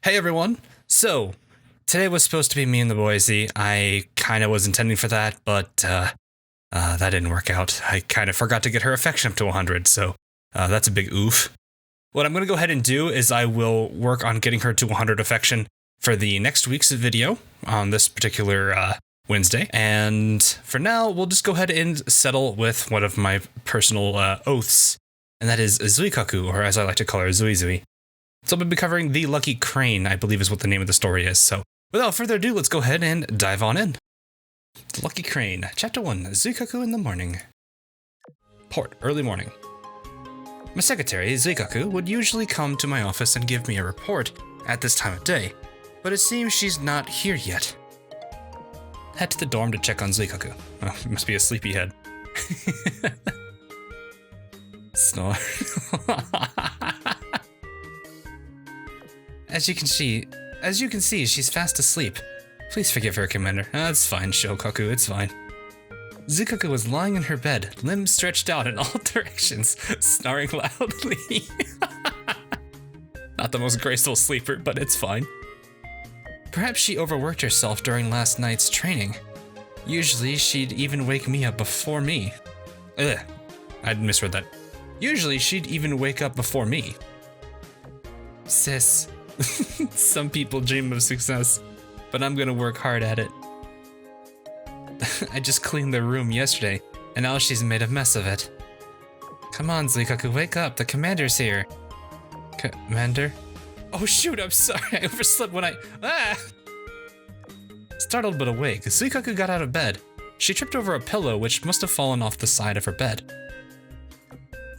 Hey everyone! So, today was supposed to be me in the Boise. I kind of was intending for that, but that didn't work out. I kind of forgot to get her affection up to 100, so that's a big oof. What I'm going to go ahead and do is I will work on getting her to 100 affection for the next week's video on this particular Wednesday. And for now, we'll just go ahead and settle with one of my personal oaths, and that is Zuikaku, or as I like to call her, Zui Zui. So I'm going to be covering The Lucky Crane, I believe is what the name of the story is. So without further ado, let's go ahead and dive on in. The Lucky Crane, Chapter 1, Zuikaku in the Morning. Port, early morning. My secretary, Zuikaku, would usually come to my office and give me a report at this time of day, but it seems she's not here yet. Head to the dorm to check on Zuikaku. Oh, it must be a sleepyhead. Snore. As you can see, she's fast asleep. Please forgive her, Commander. It's fine, Shokaku, it's fine. Zuikaku was lying in her bed, limbs stretched out in all directions, snoring loudly. Not the most graceful sleeper, but it's fine. Perhaps she overworked herself during last night's training. Usually, she'd even wake me up before me. Ugh, I misread that. Usually, she'd even wake up before me. Sis. Some people dream of success, but I'm gonna work hard at it. I just cleaned the room yesterday, and now she's made a mess of it. Come on, Zuikaku, wake up, the commander's here. Commander? Oh shoot, I'm sorry, I overslept when Startled but awake, Zuikaku got out of bed. She tripped over a pillow which must have fallen off the side of her bed.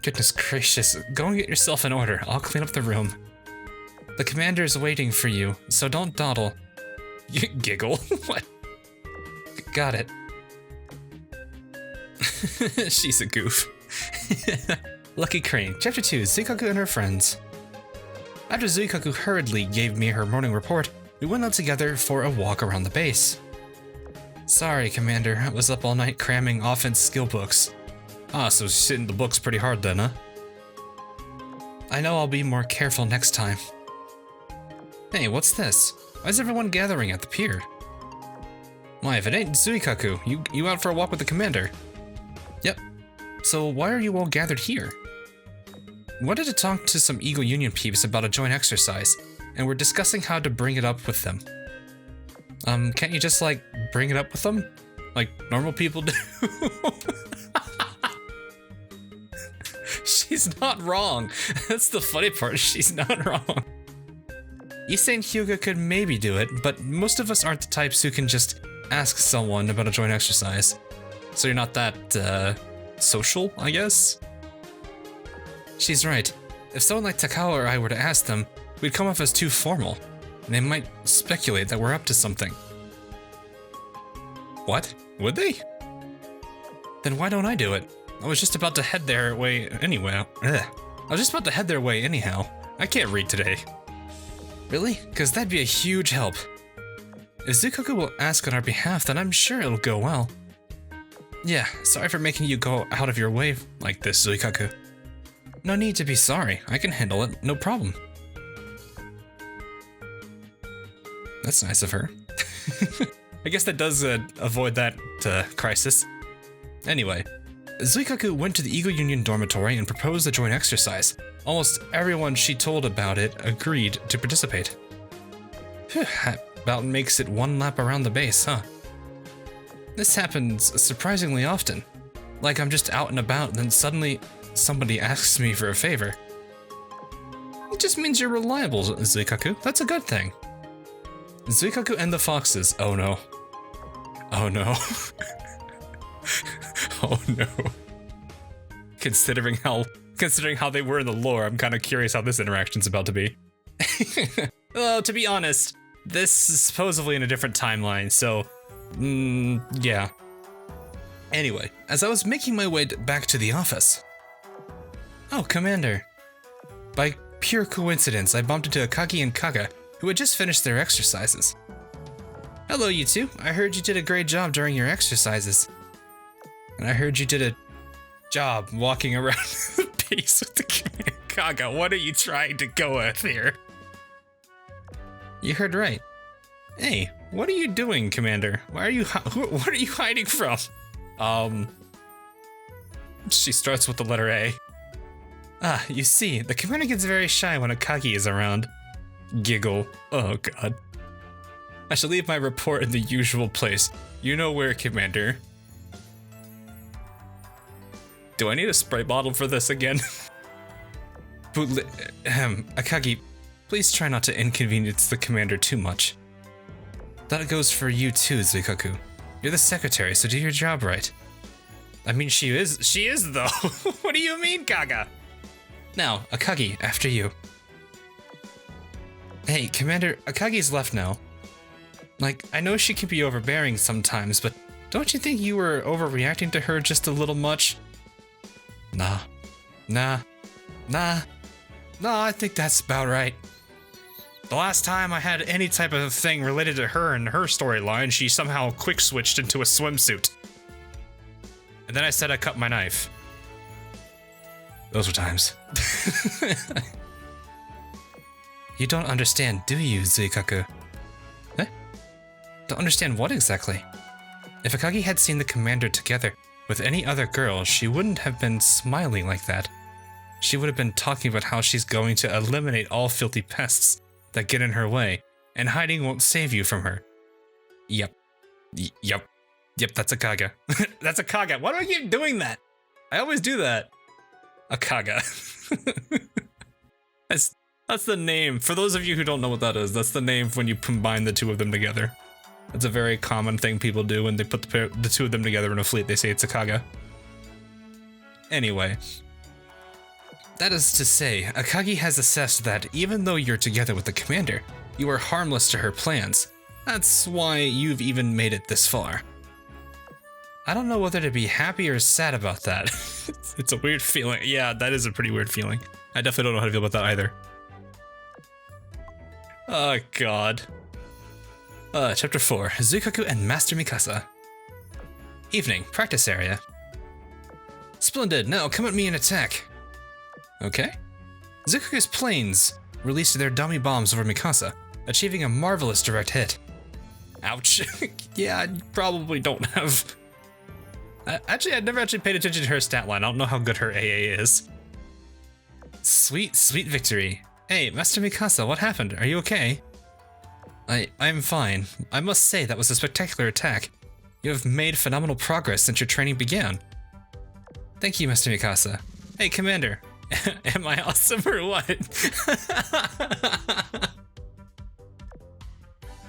Goodness gracious, go and get yourself in order, I'll clean up the room. The commander's waiting for you, so don't dawdle. You giggle? What? Got it. She's a goof. Lucky Crane, Chapter 2, Zuikaku and her friends. After Zuikaku hurriedly gave me her morning report, we went out together for a walk around the base. Sorry, Commander, I was up all night cramming offense skill books. So she's hitting the books pretty hard then, huh? I know I'll be more careful next time. Hey, what's this? Why is everyone gathering at the pier? Why, if it ain't Zuikaku, you out for a walk with the commander? Yep. So why are you all gathered here? Wanted to talk to some Eagle Union peeps about a joint exercise, and we're discussing how to bring it up with them. Can't you just, like, bring it up with them? Like normal people do? She's not wrong. That's the funny part, she's not wrong. Issei and Hyuga could maybe do it, but most of us aren't the types who can just ask someone about a joint exercise. So you're not that, social, I guess? She's right. If someone like Takao or I were to ask them, we'd come off as too formal, and they might speculate that we're up to something. What? Would they? Then why don't I do it? I was just about to head their way anyway. I was just about to head their way anyhow. I can't read today. Really? Because that'd be a huge help. If Zuikaku will ask on our behalf, then I'm sure it'll go well. Yeah, sorry for making you go out of your way like this, Zuikaku. No need to be sorry, I can handle it, no problem. That's nice of her. I guess that does avoid that crisis. Anyway, Zuikaku went to the Eagle Union dormitory and proposed a joint exercise. Almost everyone she told about it agreed to participate. Phew, that about makes it one lap around the base, huh? This happens surprisingly often. Like I'm just out and about, and then suddenly somebody asks me for a favor. It just means you're reliable, Zuikaku. That's a good thing. Zuikaku and the foxes. Oh no. Oh no. Oh no. Considering how they were in the lore, I'm kind of curious how this interaction's about to be. Well, to be honest, this is supposedly in a different timeline, so, yeah. Anyway, as I was making my way back to the office. Oh, Commander. By pure coincidence, I bumped into Akagi and Kaga, who had just finished their exercises. Hello, you two. I heard you did a great job during your exercises. And I heard you did a job walking around the base with the Kaga. What are you trying to go with here? You heard right. Hey, what are you doing, Commander? What are you hiding from? She starts with the letter A. Ah, you see, the commander gets very shy when Akagi is around. Giggle. Oh god. I shall leave my report in the usual place. You know where, Commander. Do I need a spray bottle for this again? Akagi, please try not to inconvenience the commander too much. That goes for you too, Zuikaku. You're the secretary, so do your job right. I mean, she is though. What do you mean, Kaga? Now, Akagi, after you. Hey, Commander, Akagi's left now. Like, I know she can be overbearing sometimes, but don't you think you were overreacting to her just a little much? Nah, I think that's about right. The last time I had any type of thing related to her and her storyline, she somehow quick switched into a swimsuit. And then I said I cut my knife. Those were times. You don't understand, do you, Zuikaku? Eh? Don't understand what exactly? If Akagi had seen the commander together with any other girl, she wouldn't have been smiling like that. She would have been talking about how she's going to eliminate all filthy pests that get in her way, and hiding won't save you from her. Yep, that's a Kaga. That's a Kaga. Why do I keep doing that? I always do that. A Kaga. That's the name. For those of you who don't know what that is, that's the name when you combine the two of them together. That's a very common thing people do when they put the two of them together in a fleet. They say it's a Kaga. Anyway. That is to say, Akagi has assessed that even though you're together with the commander, you are harmless to her plans. That's why you've even made it this far. I don't know whether to be happy or sad about that. It's a weird feeling. Yeah, that is a pretty weird feeling. I definitely don't know how to feel about that either. Oh god. Chapter 4, Zuikaku and Master Mikasa. Evening, practice area. Splendid, now come at me and attack. Okay. Zuikaku's planes released their dummy bombs over Mikasa, achieving a marvelous direct hit. Ouch. Yeah, I probably don't have... Actually, I'd never actually paid attention to her stat line. I don't know how good her AA is. Sweet victory. Hey, Master Mikasa, what happened? Are you okay? I'm fine. I must say that was a spectacular attack. You have made phenomenal progress since your training began. Thank you, Master Mikasa. Hey, Commander. Am I awesome or what?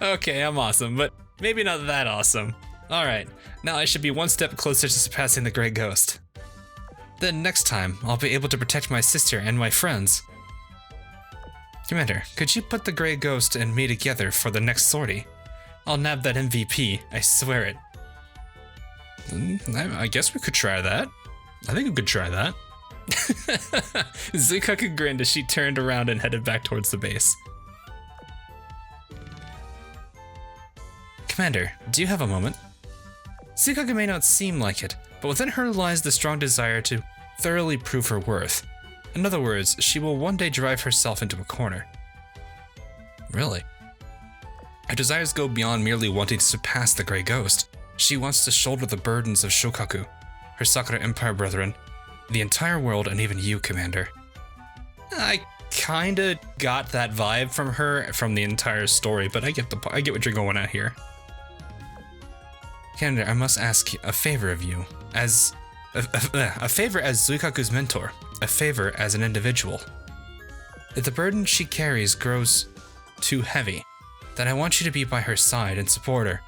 Okay, I'm awesome, but maybe not that awesome. Alright, now I should be one step closer to surpassing the Grey Ghost. Then next time, I'll be able to protect my sister and my friends. Commander, could you put the Grey Ghost and me together for the next sortie? I'll nab that MVP, I swear it. I guess we could try that. I think we could try that. Zuikaku grinned as she turned around and headed back towards the base. Commander, do you have a moment? Zuikaku may not seem like it, but within her lies the strong desire to thoroughly prove her worth. In other words, she will one day drive herself into a corner. Really? Her desires go beyond merely wanting to surpass the Grey Ghost. She wants to shoulder the burdens of Shokaku, her Sakura Empire brethren, the entire world, and even you, Commander. I kinda got that vibe from her from the entire story, but I get what you're going at here. Commander, I must ask a favor of you, as a favor as Zuikaku's mentor, a favor as an individual. If the burden she carries grows too heavy, then I want you to be by her side and support her.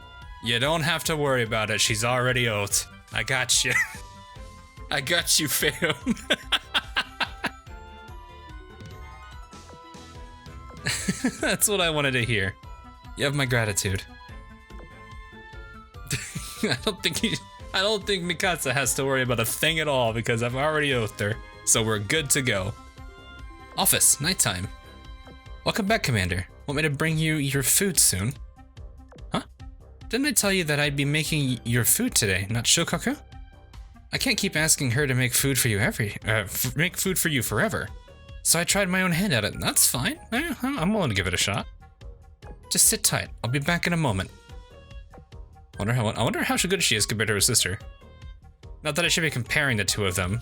You don't have to worry about it. She's already oath. I got you. I got you, fam. That's what I wanted to hear. You have my gratitude. I don't think Mikasa has to worry about a thing at all because I've already oathed her, so we're good to go. Office, nighttime. Welcome back, Commander. Want me to bring you your food soon? Huh? Didn't I tell you that I'd be making your food today, not Shokaku? I can't keep asking her to make food for you forever. So I tried my own hand at it, and that's fine. I'm willing to give it a shot. Just sit tight. I'll be back in a moment. I wonder how good she is compared to her sister. Not that I should be comparing the two of them.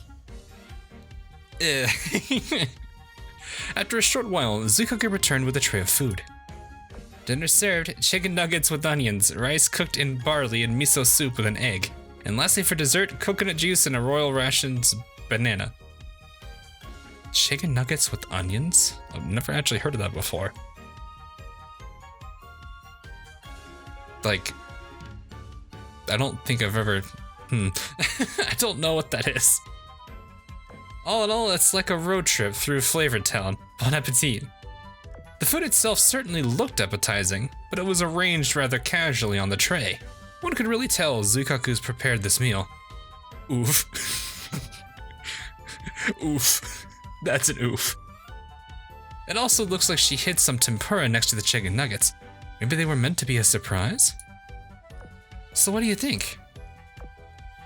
After a short while, Zuikaku returned with a tray of food. Dinner served, chicken nuggets with onions, rice cooked in barley and miso soup with an egg. And lastly for dessert, coconut juice and a Royal Rations banana. Chicken nuggets with onions? I've never actually heard of that before. Like, I don't think I've ever, I don't know what that is. All in all, it's like a road trip through Flavor Town. Bon appetit. The food itself certainly looked appetizing, but it was arranged rather casually on the tray. One could really tell Zuikaku's prepared this meal. Oof. Oof. That's an oof. It also looks like she hid some tempura next to the chicken nuggets. Maybe they were meant to be a surprise? So what do you think?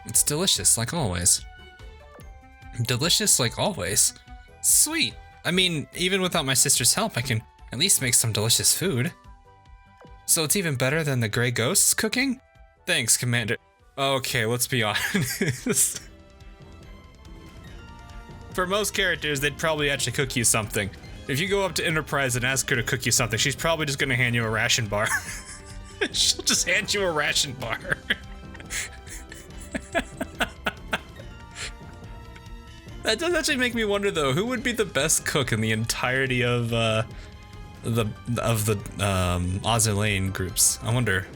It's delicious, like always. Delicious like always? Sweet. I mean, even without my sister's help, I can at least make some delicious food. So it's even better than the Grey Ghost's cooking? Thanks, Commander. Okay, let's be honest. For most characters, they'd probably actually cook you something. If you go up to Enterprise and ask her to cook you something, she's probably just gonna hand you a ration bar. She'll just hand you a ration bar. That does actually make me wonder, though, who would be the best cook in the entirety of the Azur Lane groups? I wonder,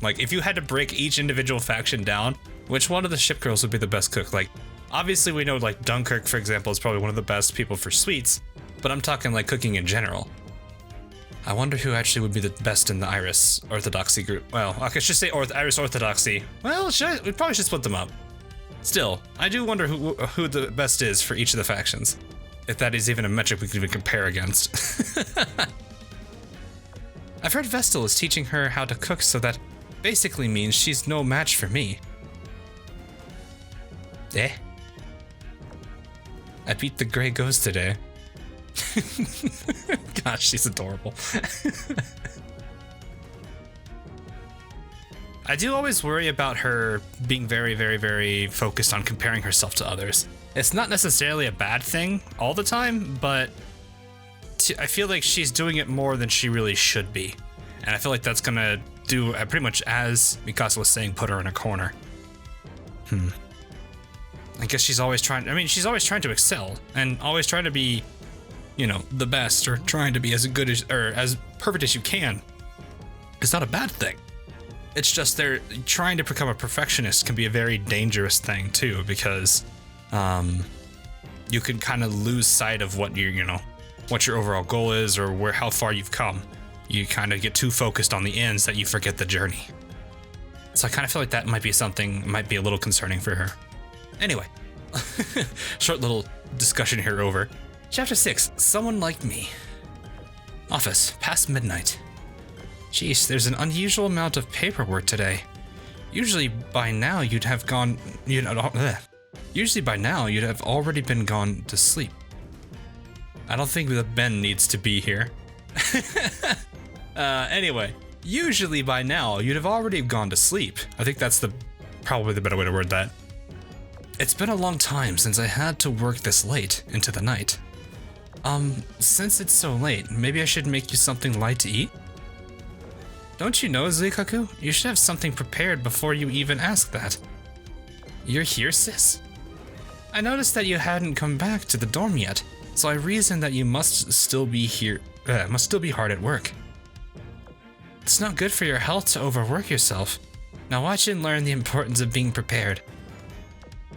like, if you had to break each individual faction down, which one of the ship girls would be the best cook? Like, obviously we know, like, Dunkirk, for example, is probably one of the best people for sweets, but I'm talking, like, cooking in general. I wonder who actually would be the best in the Iris Orthodoxy group. Well, I should say Iris Orthodoxy. Well, we probably should split them up. Still, I do wonder who the best is for each of the factions. If that is even a metric we could even compare against. I've heard Vestal is teaching her how to cook, so that basically means she's no match for me. Eh? I beat the Grey Ghost today. Gosh, she's adorable. I do always worry about her being very, very, very focused on comparing herself to others. It's not necessarily a bad thing all the time, but I feel like she's doing it more than she really should be. And I feel like that's gonna do pretty much, as Mikasa was saying, put her in a corner. I guess she's always trying to excel and always trying to be, you know, the best, or trying to be as good as, or as perfect as you can. It's not a bad thing. It's just they're trying to become a perfectionist can be a very dangerous thing too, because you can kind of lose sight of what what your overall goal is, or how far you've come. You kind of get too focused on the ends that you forget the journey. So I kind of feel like that might be a little concerning for her. Anyway, short little discussion here over. Chapter 6, Someone Like Me. Office, past midnight. Jeez, there's an unusual amount of paperwork today. Usually by now you'd have already been gone to sleep. I don't think that Ben needs to be here. Anyway, usually by now you'd have already gone to sleep. I think that's probably the better way to word that. It's been a long time since I had to work this late into the night. Since it's so late, maybe I should make you something light to eat? Don't you know, Zuikaku? You should have something prepared before you even ask that. You're here, sis? I noticed that you hadn't come back to the dorm yet, so I reasoned that you must still be hard at work. It's not good for your health to overwork yourself. Now watch and learn the importance of being prepared.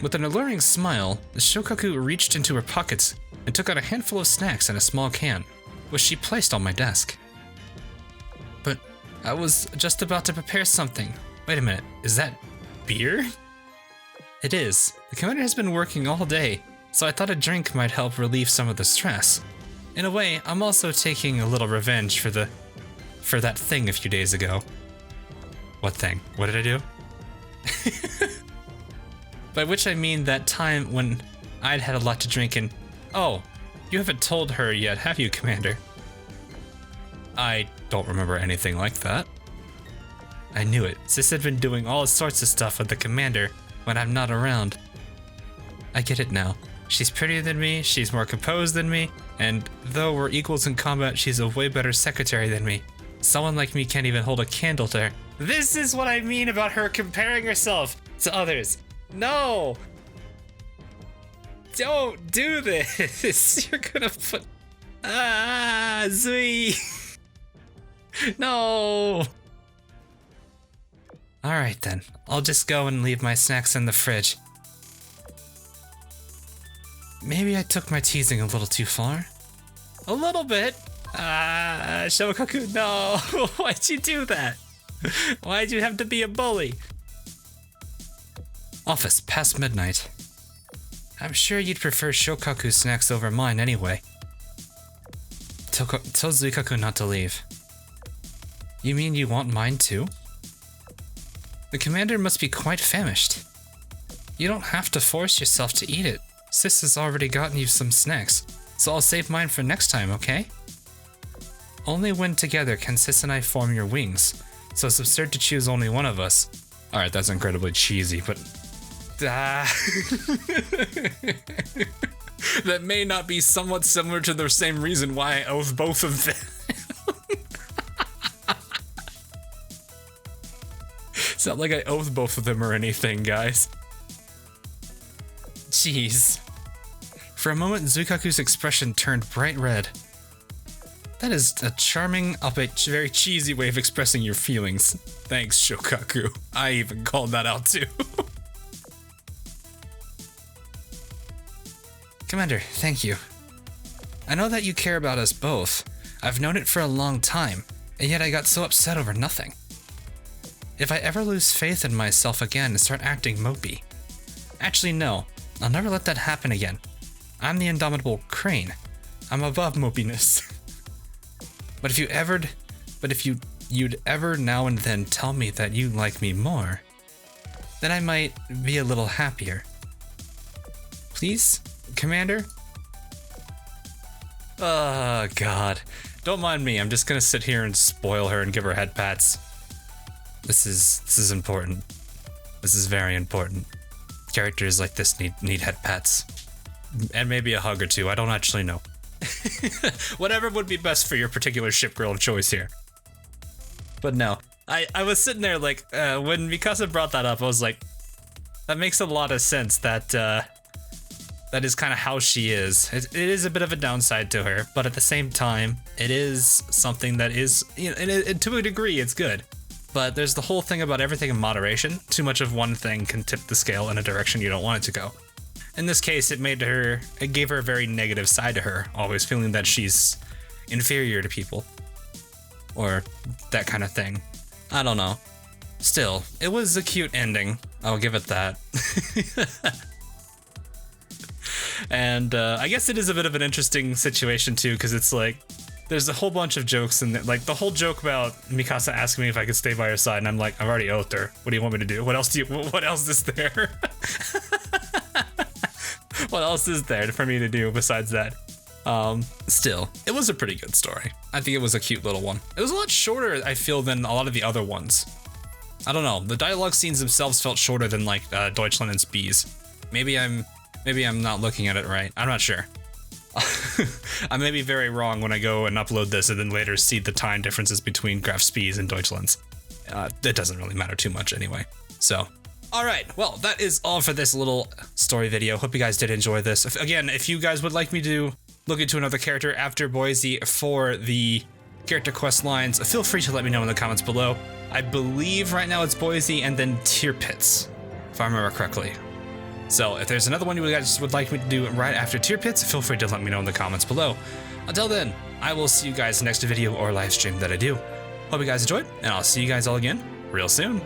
With an alluring smile, Shokaku reached into her pockets and took out a handful of snacks and a small can, which she placed on my desk. But I was just about to prepare something. Wait a minute, is that beer? It is. The commander has been working all day, so I thought a drink might help relieve some of the stress. In a way, I'm also taking a little revenge for that thing a few days ago. What thing? What did I do? By which I mean that time when I'd had a lot to drink and... Oh, you haven't told her yet, have you, Commander? I don't remember anything like that. I knew it. Sis had been doing all sorts of stuff with the commander when I'm not around. I get it now. She's prettier than me, she's more composed than me, and though we're equals in combat, she's a way better secretary than me. Someone like me can't even hold a candle to her. This is what I mean about her comparing herself to others. No! Don't do this! You're gonna put... Zui! No! Alright then, I'll just go and leave my snacks in the fridge. Maybe I took my teasing a little too far. A little bit. Shokaku, no. Why'd you do that? Why'd you have to be a bully? Office, past midnight. I'm sure you'd prefer Shokaku's snacks over mine anyway. Tell Zuikaku not to leave. You mean you want mine too? The commander must be quite famished. You don't have to force yourself to eat it. Sis has already gotten you some snacks, so I'll save mine for next time, okay? Only when together can Sis and I form your wings, so it's absurd to choose only one of us. Alright, that's incredibly cheesy, but... that may not be somewhat similar to the same reason why I oath both of them. It's not like I oath both of them or anything, guys. Jeez. For a moment, Zuikaku's expression turned bright red. That is a charming, albeit very cheesy way of expressing your feelings. Thanks, Shokaku. I even called that out too. Commander, thank you. I know that you care about us both. I've known it for a long time, and yet I got so upset over nothing. If I ever lose faith in myself again and start acting mopey. Actually, no. I'll never let that happen again. I'm the indomitable Crane. I'm above mopiness. But if you'd ever now and then tell me that you like me more, then I might be a little happier. Please, Commander? Oh, God. Don't mind me. I'm just gonna sit here and spoil her and give her head pats. This is important. This is very important. Characters like this need head pats. And maybe a hug or two, I don't actually know. Whatever would be best for your particular ship girl of choice here. But no, I was sitting there like, when Mikasa brought that up, I was like, that makes a lot of sense that, that is kind of how she is. It is a bit of a downside to her, but at the same time, it is something that is, you know, and to a degree, it's good. But there's the whole thing about everything in moderation. Too much of one thing can tip the scale in a direction you don't want it to go. In this case, it gave her a very negative side to her, always feeling that she's inferior to people. Or that kind of thing. I don't know. Still, it was a cute ending. I'll give it that. And I guess it is a bit of an interesting situation too, because it's like, there's a whole bunch of jokes, and like the whole joke about Mikasa asking me if I could stay by her side, and I'm like, I've already oathed her. What do you want me to do? What else is there? What else is there for me to do besides that? Still, it was a pretty good story. I think it was a cute little one. It was a lot shorter, I feel, than a lot of the other ones. I don't know, the dialogue scenes themselves felt shorter than like Deutschland and Spies. Maybe I'm not looking at it right. I'm not sure. I may be very wrong when I go and upload this and then later see the time differences between Graf Spies and Deutschlands. It doesn't really matter too much anyway. So, alright, well, that is all for this little story video. Hope you guys did enjoy this. If you guys would like me to look into another character after Boise for the character quest lines, feel free to let me know in the comments below. I believe right now it's Boise and then Tier Pits, if I remember correctly. So if there's another one you guys would like me to do right after Tier Pits, feel free to let me know in the comments below. Until then, I will see you guys next video or live stream that I do. Hope you guys enjoyed, and I'll see you guys all again real soon.